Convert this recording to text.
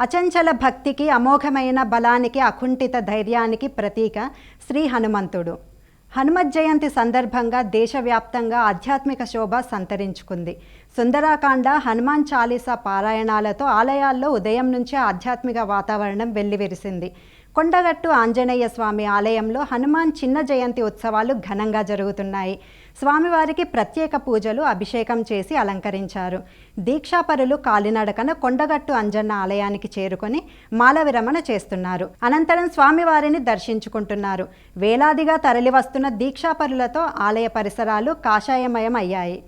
అచంచల భక్తికి, అమోఘమైన బలానికి, అకుంఠిత ధైర్యానికి ప్రతీక శ్రీ హనుమంతుడు. హనుమత్ జయంతి సందర్భంగా దేశవ్యాప్తంగా ఆధ్యాత్మిక శోభ సంతరించుకుంది. సుందరాకాండ, హనుమాన్ చాలీసా పారాయణాలతో ఆలయాల్లో ఉదయం నుంచే ఆధ్యాత్మిక వాతావరణం వెల్లివిరిసింది. కొండగట్టు ఆంజనేయ స్వామి ఆలయంలో హనుమాన్ చిన్న జయంతి ఉత్సవాలు ఘనంగా జరుగుతున్నాయి. స్వామివారికి ప్రత్యేక పూజలు, అభిషేకం చేసి అలంకరించారు. దీక్షాపరులు కాలినడకన కొండగట్టు అంజన్న ఆలయానికి చేరుకొని మాల విరమణ చేస్తున్నారు. అనంతరం స్వామివారిని దర్శించుకుంటున్నారు. వేలాదిగా తరలివస్తున్న దీక్షాపరులతో ఆలయ పరిసరాలు కాషాయమయం అయ్యాయి.